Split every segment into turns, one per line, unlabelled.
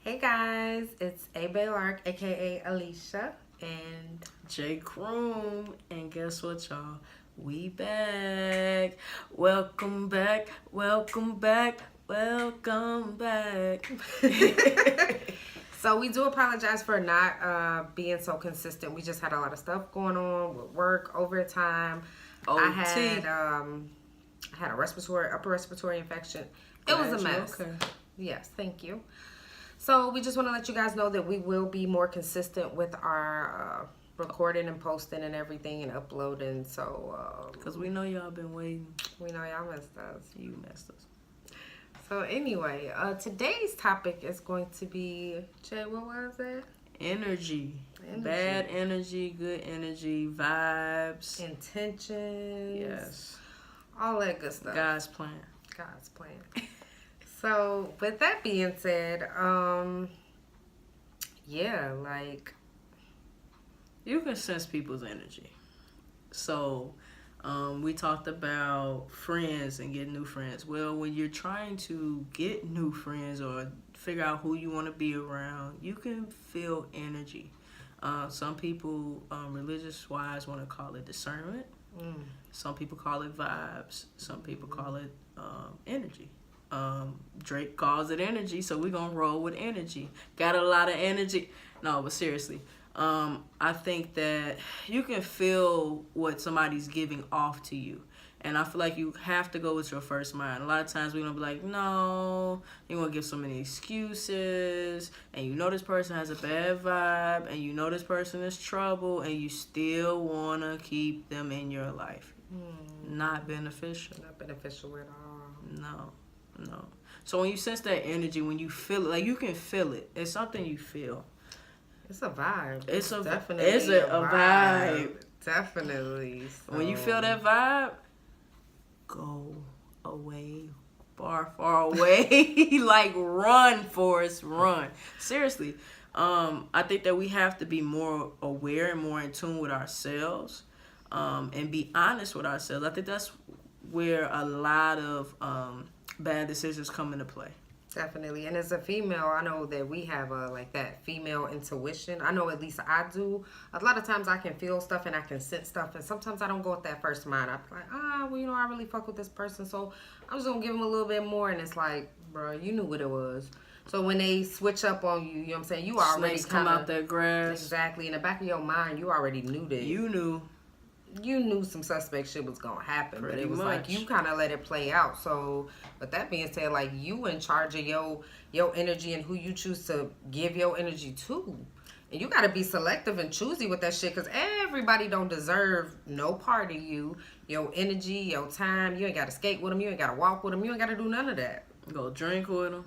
Hey guys, it's A.Balark, aka Alicia, and
Jay Croom, and guess what, y'all? We back. Welcome back. Welcome back. Welcome back.
so we do apologize for not being so consistent. We just had a lot of stuff going on with work, overtime. I
OT.
had a upper respiratory infection. It was
Glad
a
you
mess.
okay.
Yes, thank you. So we just want to let you guys know that we will be more consistent with our recording and posting and everything and uploading. So
Because we know y'all been waiting.
we know y'all missed us.
You messed us.
So anyway, today's topic is going to be, Jay, what was it?
Energy. Bad energy, good energy, vibes.
Intentions.
Yes.
All that good stuff.
God's plan.
God's plan. So with that being said, yeah, like
You can sense people's energy. So, we talked about friends and getting new friends. Well, when you're trying to get new friends or figure out who you want to be around, you can feel energy. Some people, religious wise, want to call it discernment. Some people call it vibes. Some people call it energy. Drake calls it energy, so we're going to roll with energy. Got a lot of energy. No, but seriously. I think that you can feel what somebody's giving off to you. And I feel like you have to go with your first mind. A lot of times we're going to be like, no, you want to give so many excuses. And you know this person has a bad vibe. And you know this person is trouble. And you still want to keep them in your life. Not beneficial.
Not beneficial at all.
No. So when you sense that energy, when you feel it, like you can feel it. It's something you feel.
It's a vibe.
It's
definitely
a vibe.
Definitely. So.
When you feel that vibe, go away. Far away. Like run, Forrest, run. Seriously. I think that we have to be more aware and more in tune with ourselves. And be honest with ourselves. I think that's where a lot of bad decisions come into play.
Definitely. And as a female, I know that we have like that female intuition. I know at least I do. A lot of times I can feel stuff and I can sense stuff. And sometimes I don't go with that first mind. I'm like, well, I really fuck with this person. So I'm just going to give them a little bit more. And it's like, bro, you knew what it was. So when they switch up on you, you know what I'm saying? You already
Snakes come out that grass.
Exactly. In the back of your mind, you already knew that. You knew some suspect shit was gonna happen, but it was like you kind of let it play out. So, with that being said, like you in charge of your energy and who you choose to give your energy to, and you got to be selective and choosy with that shit, because everybody don't deserve no part of you, your energy, your time. You ain't got to skate with them, you ain't got to walk with them, you ain't got to do none of that.
Go drink with them,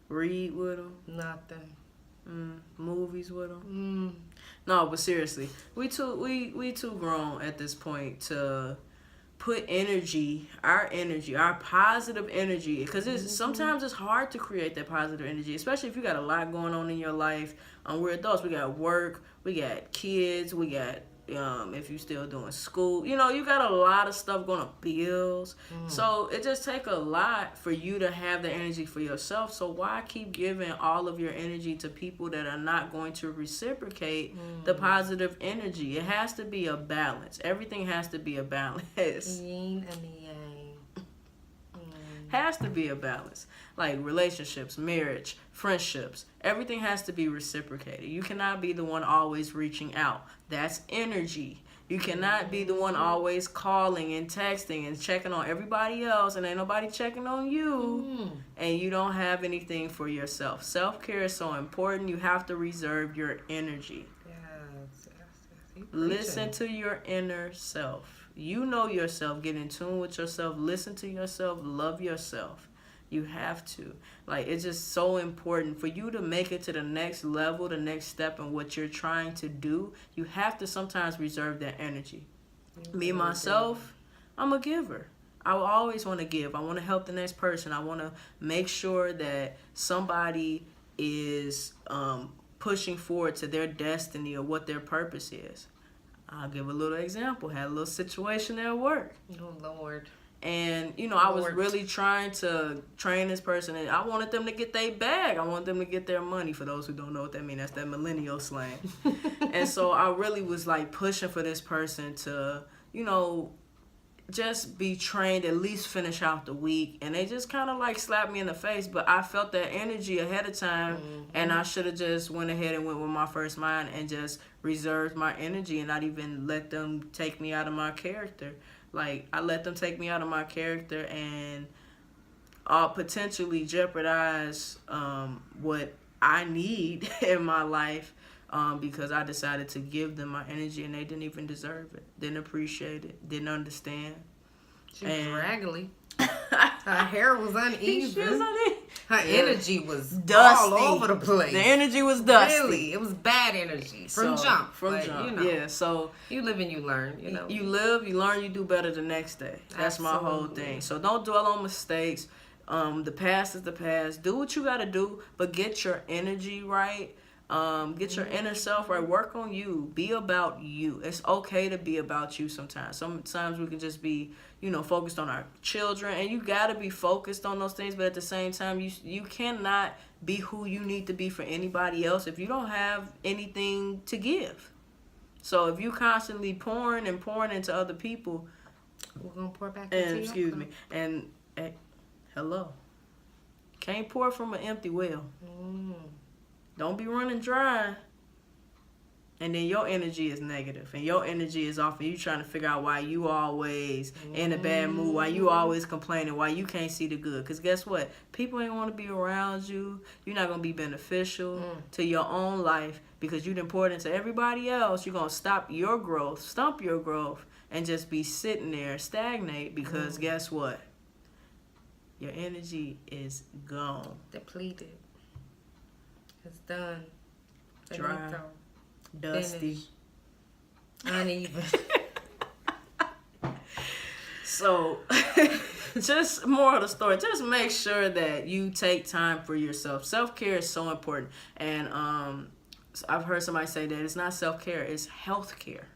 read with them,
nothing,
movies with them. No, but seriously, we too grown at this point to put our positive energy, because sometimes it's hard to create that positive energy, especially if you got a lot going on in your life. We're adults. We got work, we got kids, we got if you still doing school, you got a lot of stuff going on, bills. So it just take a lot for you to have the energy for yourself. So why keep giving all of your energy to people that are not going to reciprocate the positive energy? It has to be a balance. Everything has to be a balance.
Yin and yang.
Has to be a balance. Like relationships, marriage, friendships, everything has to be reciprocated. You cannot be the one always reaching out. That's energy. You cannot be the one always calling and texting and checking on everybody else, and ain't nobody checking on you, and you don't have anything for yourself. Self-care is so important. You have to reserve your energy.
Yes.
Listen to your inner self. You know yourself. Get in tune with yourself. Listen to yourself. Love yourself. You have to. Like, it's just so important for you to make it to the next level, the next step in what you're trying to do. You have to sometimes reserve that energy. Me, myself, I'm a giver. I will always want to give. I want to help the next person. I want to make sure that somebody is pushing forward to their destiny or what their purpose is. I'll give a little example. Had a little situation at work.
Oh, Lord.
And, you know, I was really trying to train this person, and I wanted them to get their bag. I wanted them to get their money. For those who don't know what that means, that's that millennial slang. And so I really was, like, pushing for this person to, you know, just be trained, at least finish out the week. And they just kind of, like, slapped me in the face. But I felt that energy ahead of time, and I should have just went ahead and went with my first mind and just reserved my energy and not even let them take me out of my character. Like, I let them take me out of my character and potentially jeopardize what I need in my life because I decided to give them my energy and they didn't even deserve it. Didn't appreciate it. Didn't understand.
She was raggedy. Her hair was uneven. Her energy was
dusty.
All over the place.
The energy was dusty.
Really, it was bad energy from jump.
You know, yeah. So
you live and you learn. You know,
you live, you learn, you do better the next day. That's my whole thing. So don't dwell on mistakes. The past is the past. Do what you got to do, but get your energy right. Get your inner self right. Work on you. Be about you. It's okay to be about you sometimes. Sometimes we can just be, you know, focused on our children, and you got to be focused on those things, but at the same time, you cannot be who you need to be for anybody else if you don't have anything to give. So if you constantly pouring into other people,
we're going to pour back into you.
Excuse me. And hello. Can't pour from an empty well. Don't be running dry. And then your energy is negative. And your energy is off. And you trying to figure out why you always in a bad mood. Why you always complaining. Why you can't see the good. Because guess what? People ain't want to be around you. You're not going to be beneficial to your own life. Because you done poured into everybody else. You're going to stump your growth. And just be sitting there, stagnate. Because guess what? Your energy is gone.
Depleted. It's done.
Dry. Dusty.
Uneven.
So, just more of the story. Just make sure that you take time for yourself. Self-care is so important. And I've heard somebody say that it's not self-care, it's health care.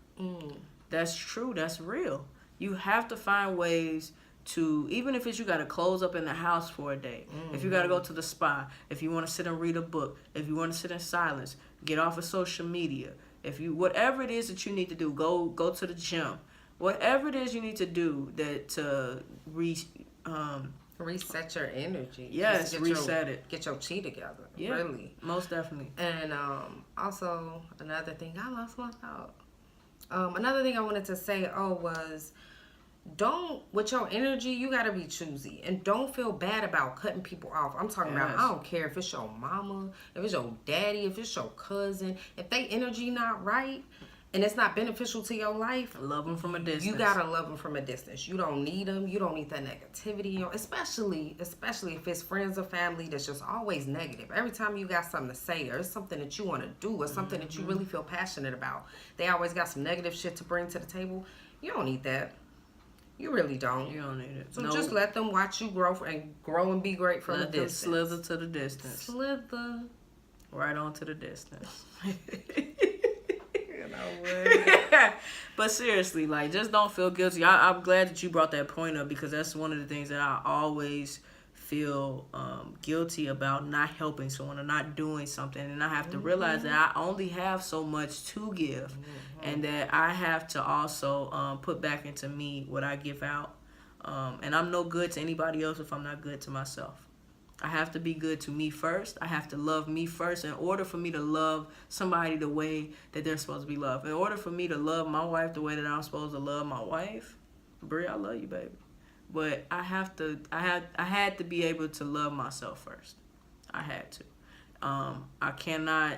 That's true. That's real. You have to find ways to, even if it's you got to close up in the house for a day, if you got to go to the spa, if you want to sit and read a book, if you want to sit in silence, get off of social media, if you, whatever it is that you need to do, go to the gym, whatever it is you need to do that to
reset your energy.
Yes, reset it.
Get your chi together.
Yeah,
really.
Most definitely.
And also another thing, I lost my thought. Another thing I wanted to say was, with your energy, you gotta be choosy and don't feel bad about cutting people off. I'm talking about, I don't care if it's your mama, if it's your daddy, if it's your cousin, if they energy not right and it's not beneficial to your life,
love them from a distance.
You gotta love them from a distance. You don't need them. You don't need that negativity, especially if it's friends or family that's just always negative. Every time you got something to say or it's something that you want to do or something that you really feel passionate about, they always got some negative shit to bring to the table. You don't need that. You really don't.
You don't need it.
So just let them watch you grow and be great from a distance.
Slither to the distance.
Slither.
Right on to the distance.
You know,
but seriously, like, just don't feel guilty. I'm glad that you brought that point up because that's one of the things that I always feel guilty about, not helping someone or not doing something. And I have to realize that I only have so much to give and that I have to also put back into me what I give out. And I'm no good to anybody else if I'm not good to myself. I have to be good to me first. I have to love me first in order for me to love somebody the way that they're supposed to be loved. In order for me to love my wife the way that I'm supposed to love my wife, Brie, I love you, baby. But I had to be able to love myself first. I had to. I cannot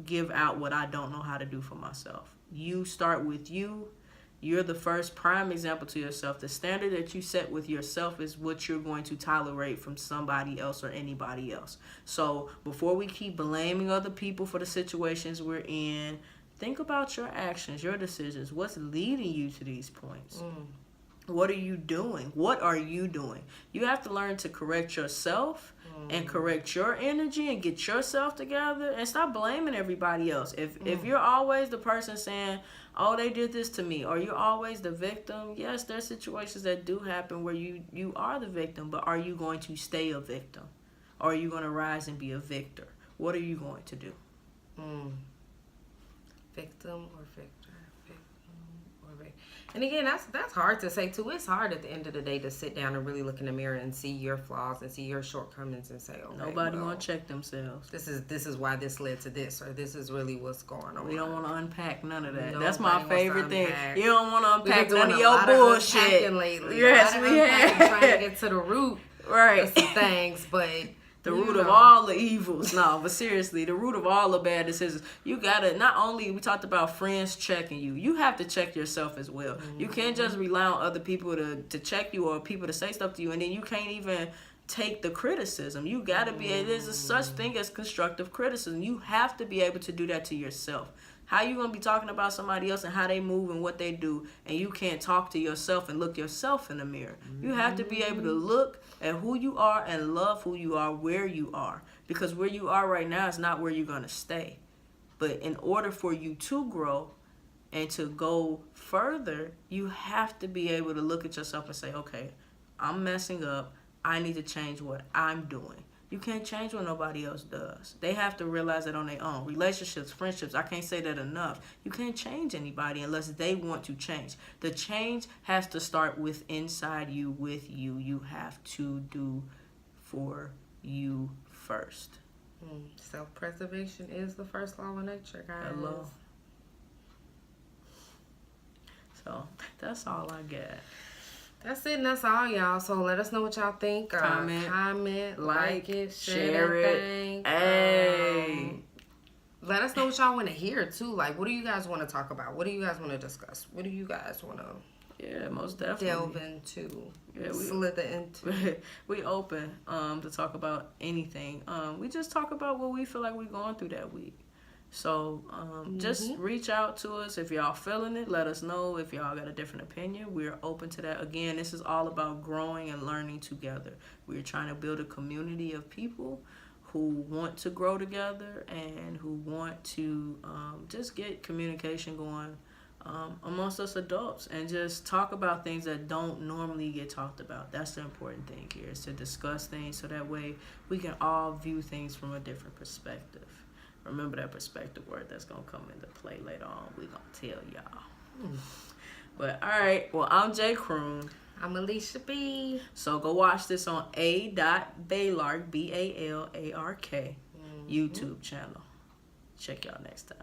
give out what I don't know how to do for myself. You start with you. You're the first prime example to yourself. The standard that you set with yourself is what you're going to tolerate from somebody else or anybody else. So before we keep blaming other people for the situations we're in, think about your actions, your decisions. What's leading you to these points? What are you doing? What are you doing? You have to learn to correct yourself and correct your energy and get yourself together and stop blaming everybody else. If you're always the person saying, oh, they did this to me, or you're always the victim, yes, there's situations that do happen where you are the victim, but are you going to stay a victim? Or are you going to rise and be a victor? What are you going to do?
Victim or victor? And again, that's hard to say too. It's hard at the end of the day to sit down and really look in the mirror and see your flaws and see your shortcomings and say, okay,
nobody want to check themselves.
This is why this led to this, or this is really what's going on.
We don't want to unpack none of that.
Nobody
that's my favorite thing. You don't want to
We've
unpack
been
none of
doing a
your
lot of
bullshit.
unpacking lately.
Yes, we have.
Trying to get to the root of some things, but
the root of all the evils. No, but seriously, the root of all the bad decisions. You gotta, not only, we talked about friends checking you, you have to check yourself as well. You can't just rely on other people to check you or people to say stuff to you, and then you can't even take the criticism. You gotta be, there's a such thing as constructive criticism. You have to be able to do that to yourself. How you gonna be talking about somebody else and how they move and what they do, and you can't talk to yourself and look yourself in the mirror? You have to be able to look at who you are and love who you are, where you are, because where you are right now is not where you're gonna stay. But in order for you to grow and to go further, you have to be able to look at yourself and say, okay, I'm messing up. I need to change what I'm doing. You can't change what nobody else does. They have to realize that on their own. Relationships, friendships, I can't say that enough. You can't change anybody unless they want to change. The change has to start with inside you, with you. You have to do for you first.
Self-preservation is the first law of nature, guys.
Hello. So that's all I got.
That's it, and that's all, y'all. So let us know what y'all think. Comment, like it, share it.
Hey.
Let us know what y'all want to hear, too. Like, what do you guys want to talk about? What do you guys want to discuss? What do you guys want to
most definitely
delve into? Slither into.
We open to talk about anything. We just talk about what we feel like we're going through that week. So just reach out to us if y'all feeling it. Let us know if y'all got a different opinion. We're open to that. Again, this is all about growing and learning together. We're trying to build a community of people who want to grow together and who want to just get communication going amongst us adults and just talk about things that don't normally get talked about. That's the important thing here, is to discuss things so that way we can all view things from a different perspective. Remember that perspective word that's going to come into play later on. We're going to tell y'all. But, all right. Well, I'm Jay Croom.
I'm Alicia B.
So, go watch this on A.Balark, B-A-L-A-R-K, YouTube channel. Check y'all next time.